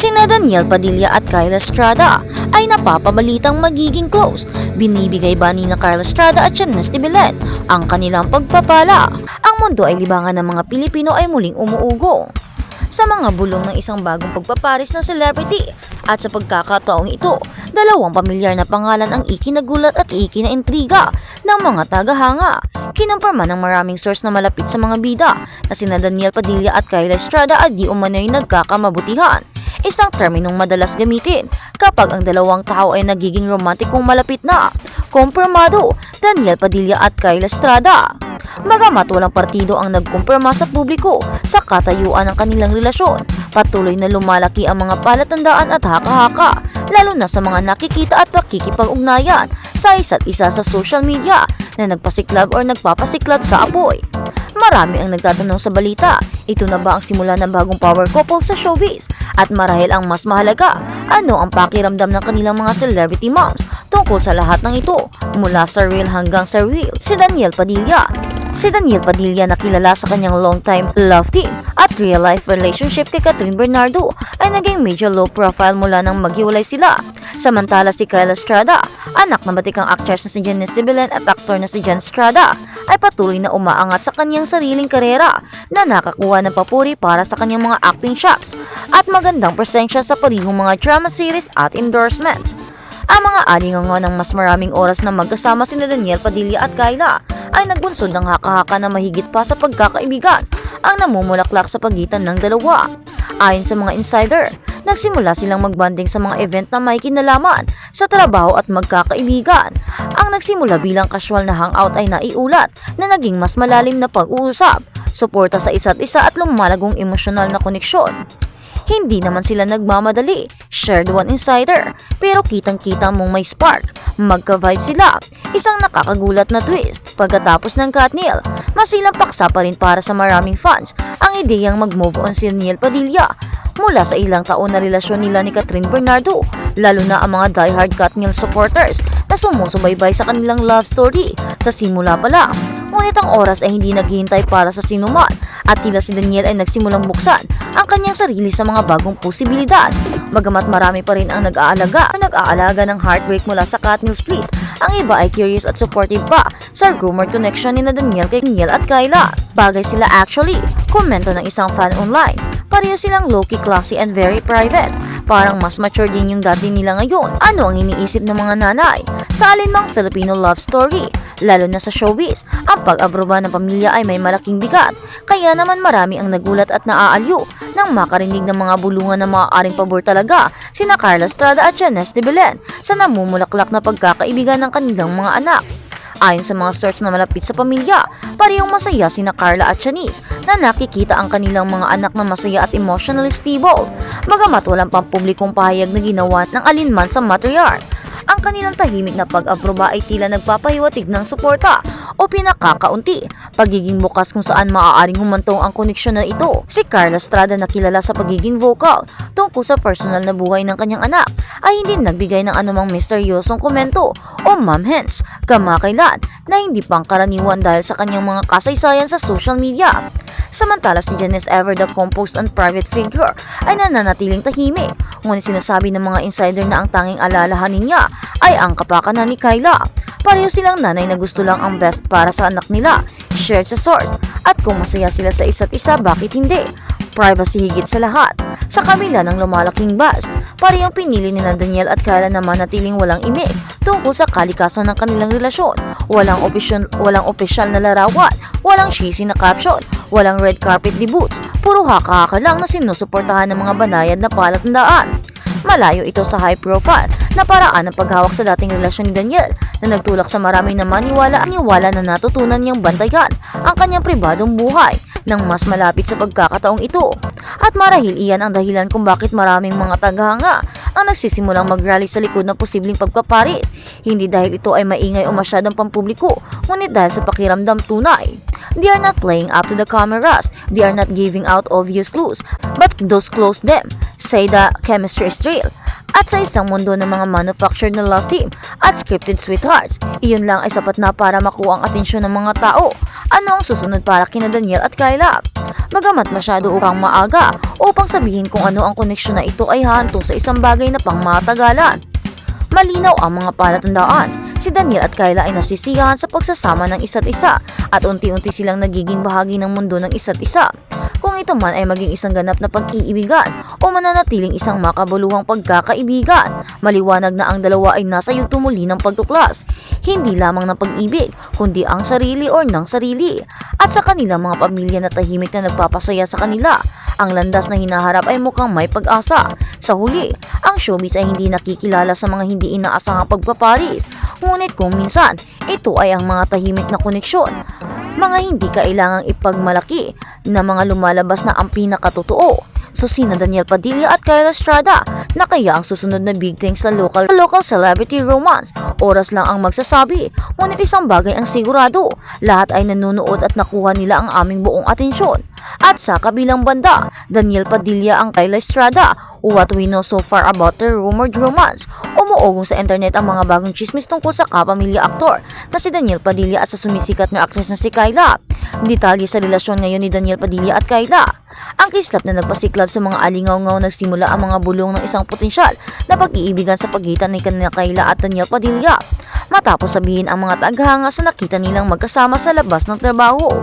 Sina Daniel Padilla at Kyle Estrada ay napapabalitang magiging close. Binibigay ba ni na Kyle Estrada at Janice de Belen ang kanilang pagpapala? Ang mundo ay libangan ng mga Pilipino ay muling umuugo sa mga bulong ng isang bagong pagpaparis na celebrity. At sa pagkakataong ito, dalawang pamilyar na pangalan ang ikinagulat at ikinaintriga ng mga tagahanga. Kinumpirma ng maraming source na malapit sa mga bida na sina Daniel Padilla at Kyle Estrada ay di umano'y nagkakamabutihan. Isang terminong madalas gamitin kapag ang dalawang tao ay nagiging romantikong malapit na. Kumpirmado, Daniel Padilla at Kyle Estrada. Bagamat walang partido ang nagkumpirma sa publiko sa katayuan ng kanilang relasyon, patuloy na lumalaki ang mga palatandaan at haka-haka, lalo na sa mga nakikita at pakikipag-ugnayan sa isa't isa sa social media na nagpasiklab o nagpapasiklab sa apoy. Marami ang nagtatanong sa balita, ito na ba ang simula ng bagong power couple sa showbiz? At marahil ang mas mahalaga, ano ang pakiramdam ng kanilang mga celebrity moms tungkol sa lahat ng ito, mula sa real hanggang sa real? Si Daniel Padilla na kilala sa kanyang long-time love team at real-life relationship kay Catherine Bernardo ay naging medyo low profile mula nang maghiwalay sila. Samantala si Kyle Estrada, anak ng batikang actress na si Janice de Belen at aktor na si Jan Estrada, ay patuloy na umaangat sa kanyang sariling karera na nakakuha ng papuri para sa kanyang mga acting shots at magandang presensya sa parihong mga drama series at endorsements. Ang mga alingango ng mas maraming oras na magkasama sina Daniel Padilla at Kyla ay nagbunsod ng haka-haka na mahigit pa sa pagkakaibigan ang namumulaklak sa pagitan ng dalawa. Ayon sa mga insider, nagsimula silang magbanding sa mga event na may kinalaman sa trabaho at magkakaibigan. Ang nagsimula bilang casual na hangout ay naiulat na naging mas malalim na pag-uusap, suporta sa isa't isa at lumalagong emosyonal na koneksyon. Hindi naman sila nagmamadali, shared one insider, pero kitang-kita mong may spark. Magka-vibe sila. Isang nakakagulat na twist, pagkatapos ng Katniel, masilang paksa pa rin para sa maraming fans ang ideyang mag-move on si Daniel Padilla mula sa ilang taon na relasyon nila ni Catherine Bernardo, lalo na ang mga diehard Katniel supporters na sumusubaybay sa kanilang love story sa simula pa lang. Ngunit ang oras ay hindi naghihintay para sa sinuman at tila si Daniel ay nagsimulang buksan ang kanyang sarili sa mga bagong posibilidad. Bagamat marami pa rin ang nag-aalaga ng heartbreak mula sa Katniel split, ang iba ay curious at supportive pa sa rumored connection ni Daniel kay Daniel at Kyla. Bagay sila actually, komento ng isang fan online. Pareho silang low-key, classy and very private. Parang mas mature din yung dati nila ngayon. Ano ang iniisip ng mga nanay sa alinmang Filipino love story? Lalo na sa showbiz, ang pag-aproba ng pamilya ay may malaking bigat. Kaya naman marami ang nagulat at naaalyo nang makarinig ng mga bulungan na maaaring pabor talaga sina Kyle Estrada at Janice de Belen sa namumulaklak na pagkakaibigan ng kanilang mga anak. Ayon sa mga source na malapit sa pamilya, parehong masaya sina Carla at Janice na nakikita ang kanilang mga anak na masaya at emotionally stable. Bagamat walang pampublikong pahayag na ginawa ng alinman sa matriarch, ang kanilang tahimik na pag-aproba ay tila nagpapahiwatig ng suporta o pinakakaunti pagiging bukas kung saan maaaring humantong ang koneksyon na ito. Si Carla Estrada na kilala sa pagiging vocal tungkol sa personal na buhay ng kanyang anak ay hindi nagbigay ng anumang misteryosong komento o mom hints kamakailan na hindi pangkaraniwan dahil sa kanyang mga kasaysayan sa social media. Samantala si Janice, ever the composed and private figure, ay nananatiling tahimik. Ngunit sinasabi ng mga insider na ang tanging alalahanin niya ay ang kapakanan ni Kyla. Pareho silang nanay na gusto lang ang best para sa anak nila, shared sa source. At kung masaya sila sa isa't isa, bakit hindi? Privacy higit sa lahat. Sa kabila ng lumalaking bust, parehong pinili ni Daniel at Kyla na manatiling walang imik tungkol sa kalikasan ng kanilang relasyon. Walang opisyal na larawan, walang cheesy na caption, walang red carpet debuts, puro haka-haka lang na sinusuportahan ng mga banayad na palatandaan. Malayo ito sa high profile na paraan ng paghawak sa dating relasyon ni Daniel na nagtulak sa marami na maniwala na natutunan niyang bantayan ang kanyang pribadong buhay nang mas malapit sa pagkakataong ito. At marahil iyan ang dahilan kung bakit maraming mga tagahanga ang nagsisimulang mag-rally sa likod ng posibleng pagpaparis. Hindi dahil ito ay maingay o masyadong pampubliko, ngunit dahil sa pakiramdam tunay. They are not playing up to the cameras. They are not giving out obvious clues, but those close them say the chemistry is real. At sa isang mundo ng mga manufactured na love team at scripted sweethearts, iyon lang ay sapat na para makuha ang atensyon ng mga tao. Ano ang susunod para kina Daniel at Kyla? Bagamat masyado upang maaga upang sabihin kung ano ang koneksyon na ito ay hahantong sa isang bagay na pangmatagalan. Malinaw ang mga palatandaan. Si Daniel at Kyla ay nasisiyahan sa pagsasama ng isa't isa at unti-unti silang nagiging bahagi ng mundo ng isa't isa. Kung ito man ay maging isang ganap na pag-iibigan o mananatiling isang makabuluhang pagkakaibigan, maliwanag na ang dalawa ay nasa yugto muli ng pagtuklas. Hindi lamang ng pag-ibig, kundi ang sarili o ng sarili. At sa kanilang mga pamilya na tahimik na nagpapasaya sa kanila, ang landas na hinaharap ay mukhang may pag-asa. Sa huli, ang showbiz ay hindi nakikilala sa mga hindi inaasahang pagpaparis. Ngunit kung minsan, ito ay ang mga tahimik na koneksyon. Mga hindi kailangang ipagmalaki na mga lumalabas na ang pinakatotoo. So sina Daniel Padilla at Kyla Estrada na kaya ang susunod na big thing sa local celebrity romance? Oras lang ang magsasabi, ngunit isang bagay ang sigurado, lahat ay nanonood at nakuha nila ang aming buong atensyon. At sa kabilang banda, Daniel Padilla ang Kyla Estrada. What we know so far about their rumored romance? Umuugong sa internet ang mga bagong chismis tungkol sa kapamilya aktor na si Daniel Padilla at sa sumisikat na actress na si Kyla. Detalye sa relasyon ngayon ni Daniel Padilla at Kyla. Ang kislap na nagpasiklab sa mga alingaw-ngaw nagsimula ang mga bulong ng isang potensyal na pag-iibigan sa pagitan ni kanina Kyla at Daniel Padilla matapos sabihin ang mga taghanga sa nakita nilang magkasama sa labas ng trabaho.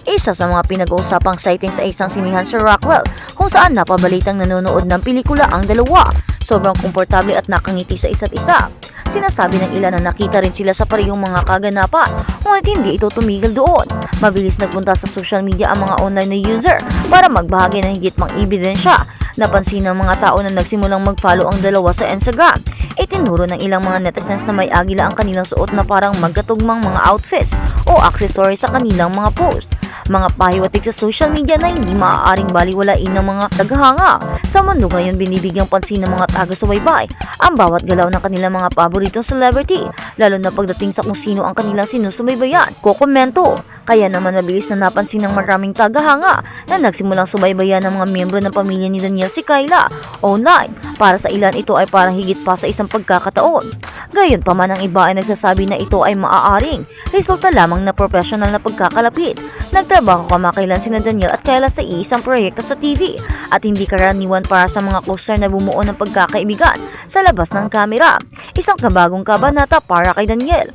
Isa sa mga pinag-uusapang sighting sa isang sinihan sa Rockwell kung saan napabalitang nanonood ng pelikula ang dalawa. Sobrang komportable at nakangiti sa isa't isa. Sinasabi ng ilan na nakita rin sila sa parehong mga kaganapan, ngunit hindi ito tumigil doon. Mabilis nagpunta sa social media ang mga online na user para magbahagi ng higit pang ebidensya. Napansin ng mga tao na nagsimulang mag-follow ang dalawa sa Instagram. Itinuro ng ilang mga netizens na may agila ang kanilang suot na parang magkatugmang mga outfits o accessories sa kanilang mga post. Mga pahiwatig sa social media na hindi maaaring baliwalain ng mga taghanga. Sa mundo ngayon, binibigyang pansin ng mga taga-subaybay ang bawat galaw ng kanilang mga paboritong celebrity, lalo na pagdating sa kung sino ang kanilang sinusubaybayan. Kokomento. Kaya naman mabilis na napansin ng maraming tagahanga na nagsimulang subaybayan ng mga miyembro ng pamilya ni Daniel si Kyla online. Para sa ilan, ito ay parang higit pa sa isang pagkakataon. Gayon pa man, ang iba ay nagsasabi na ito ay maaaring resulta lamang na professional na pagkakalapit. Nagtrabaho kamakailan sina Daniel at Kyla sa iisang proyekto sa TV at hindi karaniwan para sa mga co-star na bumuo ng pagkakaibigan sa labas ng kamera. Isang kabagong kabanata para kay Daniel.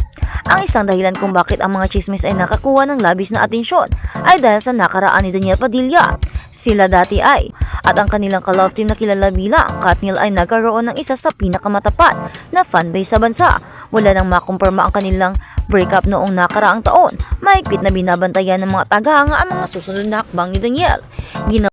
Ang isang dahilan kung bakit ang mga chismis ay nakakuha ng labis na atensyon ay dahil sa nakaraan ni Daniel Padilla. Sila dati ay, at ang kanilang ka-love team na kilala bilang Katniel ay nagkaroon ng isa sa pinakamatapat na fanbase sa bansa. Wala nang makumpirma ang kanilang breakup noong nakaraang taon. Mahigpit na binabantayan ng mga tagahanga ang mga susunod na hakbang ni Daniel.